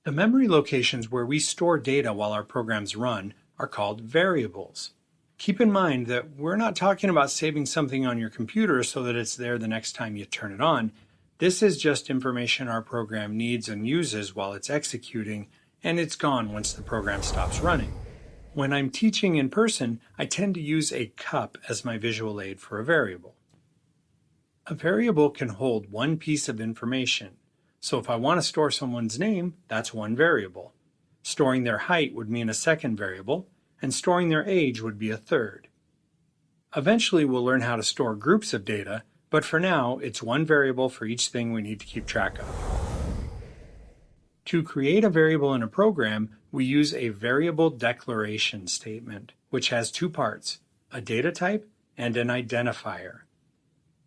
The memory locations where we store data while our programs run are called variables. Keep in mind that we're not talking about saving something on your computer so that it's there the next time you turn it on. This is just information our program needs and uses while it's executing, and it's gone once the program stops running. When I'm teaching in person, I tend to use a cup as my visual aid for a variable. A variable can hold one piece of information. So if I want to store someone's name, that's one variable. Storing their height would mean a second variable, and storing their age would be a third. Eventually we'll learn how to store groups of data, but for now it's one variable for each thing we need to keep track of. To create a variable in a program, we use a variable declaration statement, which has two parts, a data type and an identifier.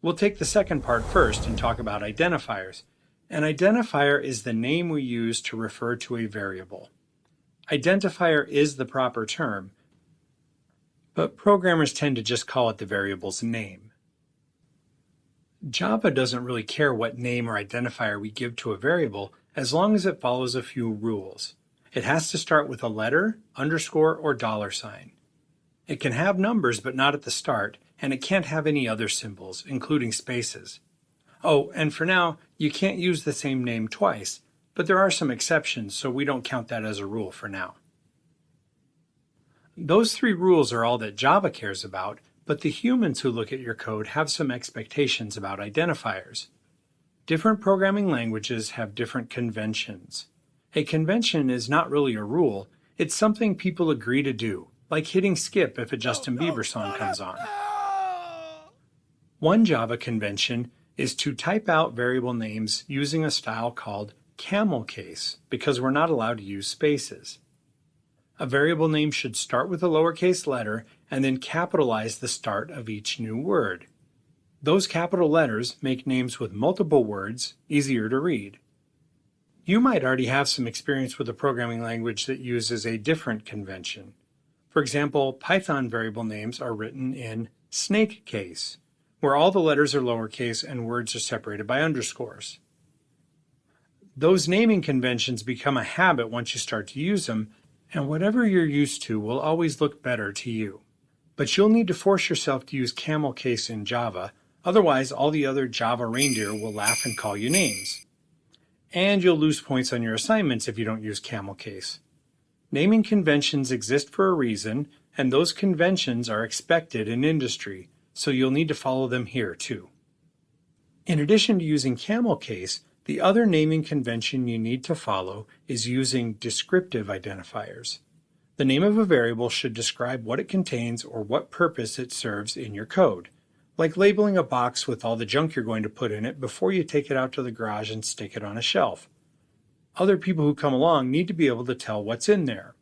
We'll take the second part first and talk about identifiers. An identifier is the name we use to refer to a variable. Identifier is the proper term, but programmers tend to just call it the variable's name. Java doesn't really care what name or identifier we give to a variable as long as it follows a few rules. It has to start with a letter, underscore, or $sign. It can have numbers but not at the start, and it can't have any other symbols, including spaces. Oh, and for now, you can't use the same name twice, but there are some exceptions, so we don't count that as a rule for now. Those three rules are all that Java cares about, but the humans who look at your code have some expectations about identifiers. Different programming languages have different conventions. A convention is not really a rule, it's something people agree to do, like hitting skip if a Justin Bieber song comes on. One Java convention is to type out variable names using a style called camel case because we're not allowed to use spaces. A variable name should start with a lowercase letter and then capitalize the start of each new word. Those capital letters make names with multiple words easier to read. You might already have some experience with a programming language that uses a different convention. For example, Python variable names are written in snake case, where all the letters are lowercase and words are separated by underscores. Those naming conventions become a habit once you start to use them, and whatever you're used to will always look better to you. But you'll need to force yourself to use camel case in Java, otherwise all the other Java reindeer will laugh and call you names. And you'll lose points on your assignments if you don't use camel case. Naming conventions exist for a reason, and those conventions are expected in industry, so you'll need to follow them here too. In addition to using camel case, the other naming convention you need to follow is using descriptive identifiers. The name of a variable should describe what it contains or what purpose it serves in your code, like labeling a box with all the junk you're going to put in it before you take it out to the garage and stick it on a shelf. Other people who come along need to be able to tell what's in there.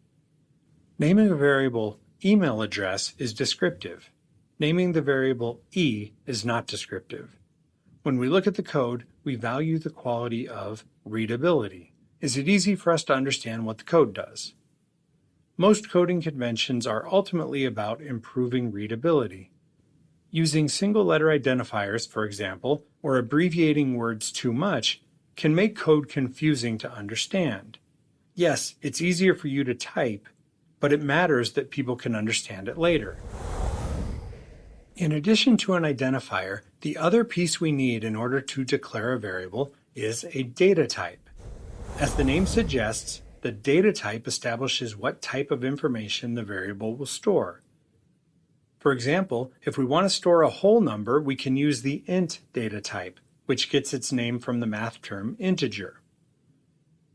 Naming a variable email address is descriptive. Naming the variable e is not descriptive. When we look at the code, we value the quality of readability. Is it easy for us to understand what the code does? Most coding conventions are ultimately about improving readability. Using single-letter identifiers, for example, or abbreviating words too much can make code confusing to understand. Yes, it's easier for you to type, but it matters that people can understand it later. In addition to an identifier, the other piece we need in order to declare a variable is a data type. As the name suggests, the data type establishes what type of information the variable will store. For example, if we want to store a whole number, we can use the int data type, which gets its name from the math term integer.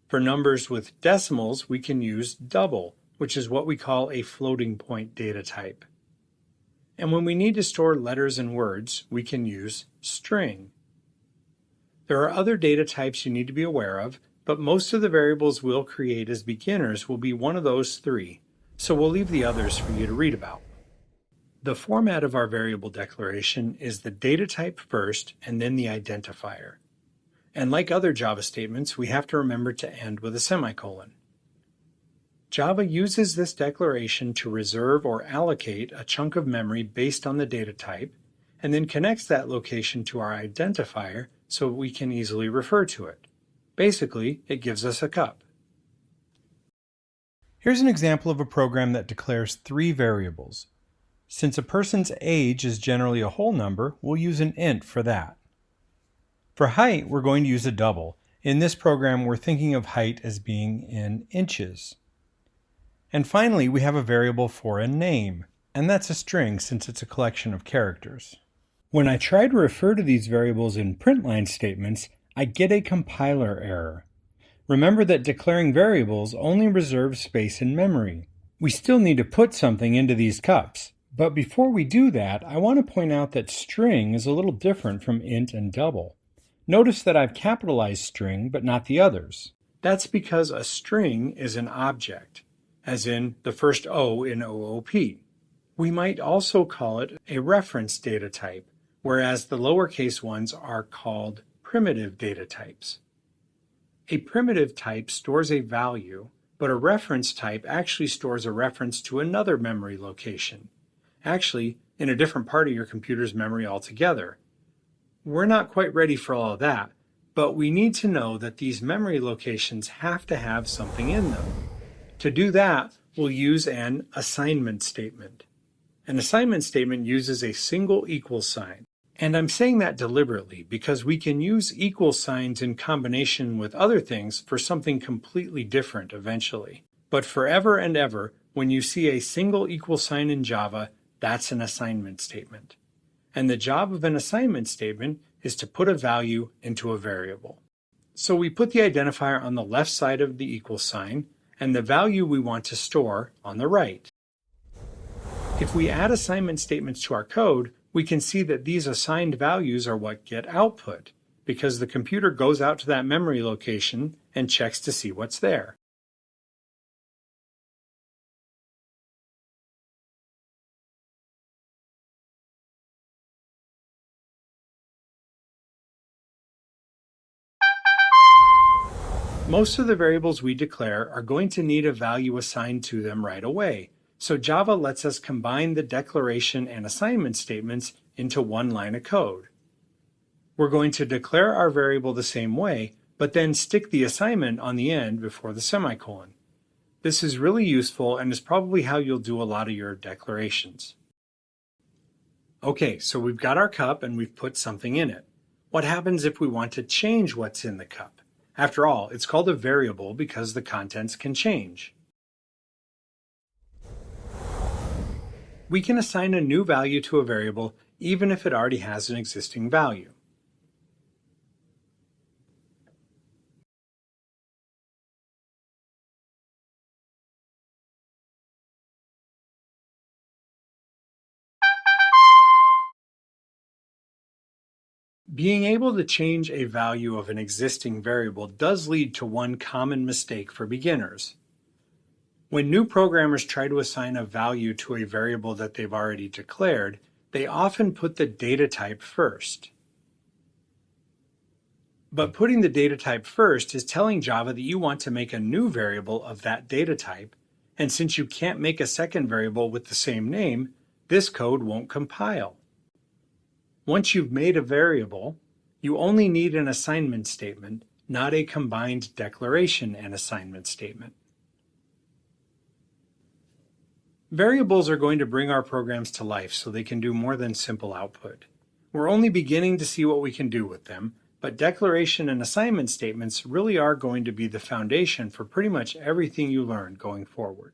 For numbers with decimals, we can use double, which is what we call a floating point data type. And when we need to store letters and words, we can use string. There are other data types you need to be aware of, but most of the variables we'll create as beginners will be one of those three, so we'll leave the others for you to read about. The format of our variable declaration is the data type first and then the identifier. And like other Java statements, we have to remember to end with a semicolon. Java uses this declaration to reserve or allocate a chunk of memory based on the data type, and then connects that location to our identifier so we can easily refer to it. Basically, it gives us a cup. Here's an example of a program that declares three variables. Since a person's age is generally a whole number, we'll use an int for that. For height, we're going to use a double. In this program, we're thinking of height as being in inches. And finally, we have a variable for a name, and that's a string since it's a collection of characters. When I try to refer to these variables in print line statements, I get a compiler error. Remember that declaring variables only reserves space in memory. We still need to put something into these cups. But before we do that, I want to point out that string is a little different from int and double. Notice that I've capitalized string, but not the others. That's because a string is an object, as in the first O in OOP. We might also call it a reference data type, whereas the lowercase ones are called primitive data types. A primitive type stores a value, but a reference type actually stores a reference to another memory location, actually in a different part of your computer's memory altogether. We're not quite ready for all of that, but we need to know that these memory locations have to have something in them. To do that, we'll use an assignment statement. An assignment statement uses a single equal sign. And I'm saying that deliberately because we can use equal signs in combination with other things for something completely different eventually. But forever and ever, when you see a single equal sign in Java, that's an assignment statement. And the job of an assignment statement is to put a value into a variable. So we put the identifier on the left side of the equal sign and the value we want to store on the right. If we add assignment statements to our code, we can see that these assigned values are what get output, because the computer goes out to that memory location and checks to see what's there. Most of the variables we declare are going to need a value assigned to them right away. So Java lets us combine the declaration and assignment statements into one line of code. We're going to declare our variable the same way, but then stick the assignment on the end before the semicolon. This is really useful and is probably how you'll do a lot of your declarations. Okay, so we've got our cup and we've put something in it. What happens if we want to change what's in the cup? After all, it's called a variable because the contents can change. We can assign a new value to a variable even if it already has an existing value. Being able to change a value of an existing variable does lead to one common mistake for beginners. When new programmers try to assign a value to a variable that they've already declared, they often put the data type first. But putting the data type first is telling Java that you want to make a new variable of that data type, and since you can't make a second variable with the same name, this code won't compile. Once you've made a variable, you only need an assignment statement, not a combined declaration and assignment statement. Variables are going to bring our programs to life so they can do more than simple output. We're only beginning to see what we can do with them, but declaration and assignment statements really are going to be the foundation for pretty much everything you learn going forward.